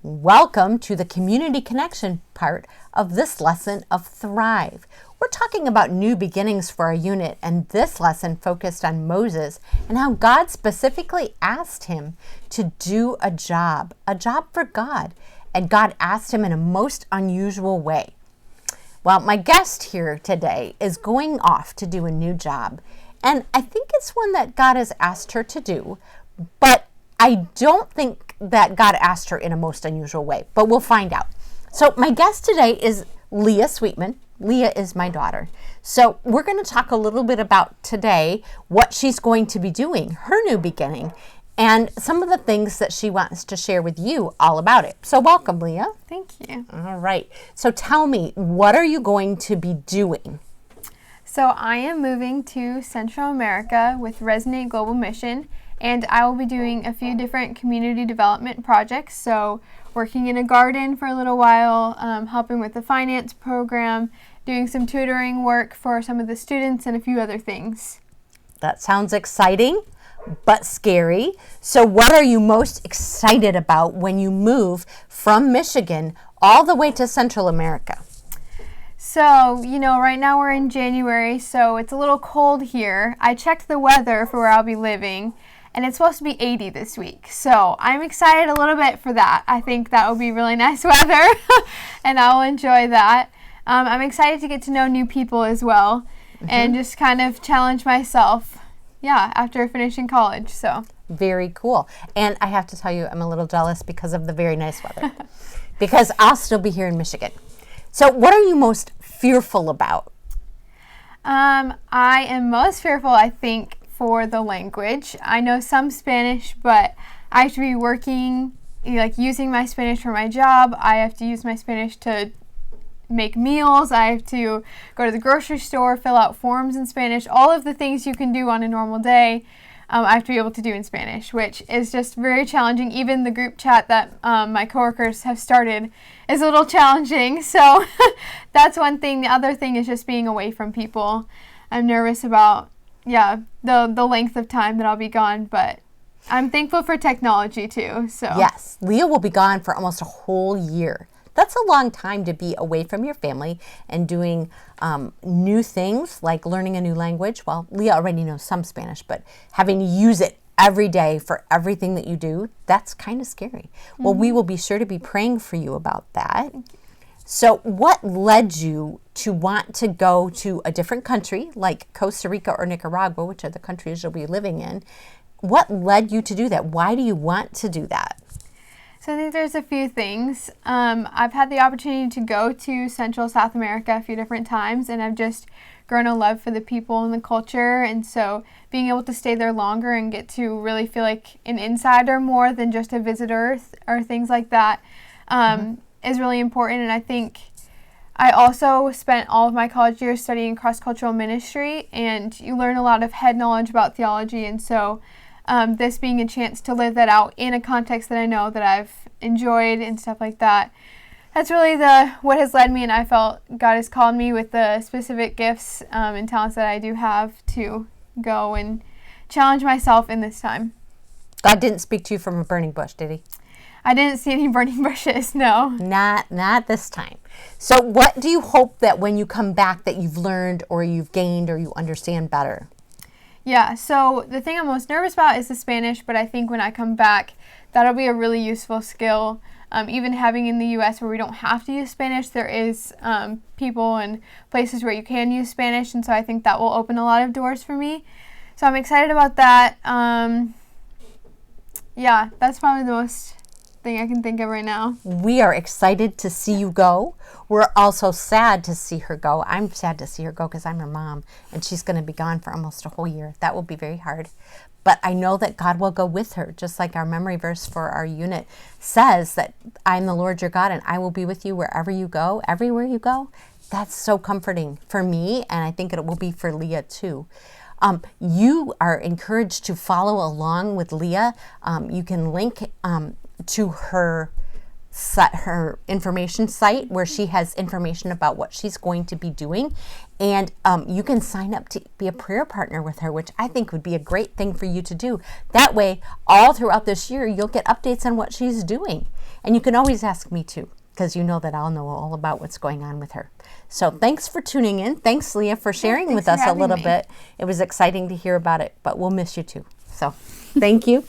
Welcome to the community connection part of this lesson of Thrive. We're talking about new beginnings for our unit, and this lesson focused on Moses and how God specifically asked him to do a job for God, and God asked him in a most unusual way. Well, my guest here today is going off to do a new job, and I think it's one that God has asked her to do, but I don't think that God asked her in a most unusual way, but we'll find out. So my guest today is Leah Sweetman. Leah is my daughter. So we're going to talk a little bit about today what she's going to be doing, her new beginning, and some of the things that she wants to share with you all about it. So welcome, Leah. Thank you. All right. So tell me, what are you going to be doing? So I am moving to Central America with Resonate Global Mission, and I will be doing a few different community development projects. So working in a garden for a little while, helping with the finance program, doing some tutoring work for some of the students, and a few other things. That sounds exciting, but scary. So what are you most excited about when you move from Michigan all the way to Central America? So, right now we're in January, so it's a little cold here. I checked the weather for where I'll be living, and it's supposed to be 80 this week. So I'm excited a little bit for that. I think that will be really nice weather, and I'll enjoy that. I'm excited to get to know new people as well, and just kind of challenge myself, after finishing college. So very cool. And I have to tell you, I'm a little jealous because of the very nice weather, because I'll still be here in Michigan. So what are you most fearful about? I am most fearful, I think, for the language. I know some Spanish, but I have to be working, using my Spanish for my job. I have to use my Spanish to make meals. I have to go to the grocery store, fill out forms in Spanish. All of the things you can do on a normal day, I have to be able to do in Spanish, which is just very challenging. Even the group chat that my coworkers have started is a little challenging. So that's one thing. The other thing is just being away from people. I'm nervous about the length of time that I'll be gone, but I'm thankful for technology too. So yes, Leah will be gone for almost a whole year. That's a long time to be away from your family and doing new things like learning a new language. Well, Leah already knows some Spanish, but having to use it every day for everything that you do, that's kind of scary. Well, we will be sure to be praying for you about that. So what led you to want to go to a different country like Costa Rica or Nicaragua, which are the countries you'll be living in? What led you to do that? Why do you want to do that? So I think there's a few things. I've had the opportunity to go to Central South America a few different times, and I've just grown a love for the people and the culture. And so being able to stay there longer and get to really feel like an insider more than just a visitor or things like that is really important. And I think I also spent all of my college years studying cross-cultural ministry, and you learn a lot of head knowledge about theology. And so this being a chance to live that out in a context that I know that I've enjoyed and stuff like that, that's really what has led me, and I felt God has called me with the specific gifts and talents that I do have to go and challenge myself in this time. God didn't speak to you from a burning bush, did he? I didn't see any burning bushes, no. Not this time. So what do you hope that when you come back that you've learned or you've gained or you understand better? Yeah, so the thing I'm most nervous about is the Spanish, but I think when I come back, that'll be a really useful skill. Even having in the U.S. where we don't have to use Spanish, there is people and places where you can use Spanish, and so I think that will open a lot of doors for me. So I'm excited about that. That's probably the most thing I can think of right now. We are excited to see you go. We're also sad to see her go. I'm sad to see her go because I'm her mom, and she's going to be gone for almost a whole year. That will be very hard. But I know that God will go with her, just like our memory verse for our unit says that I'm the Lord your God, and I will be with you wherever you go, everywhere you go. That's so comforting for me, and I think it will be for Leah too. You are encouraged to follow along with Leah. You can link to her her information site where she has information about what she's going to be doing. And you can sign up to be a prayer partner with her, which I think would be a great thing for you to do. That way, all throughout this year, you'll get updates on what she's doing. And you can always ask me too, because you know that I'll know all about what's going on with her. So thanks for tuning in. Thanks, Leah, for sharing with us a little bit. It was exciting to hear about it, but we'll miss you too. So thank you.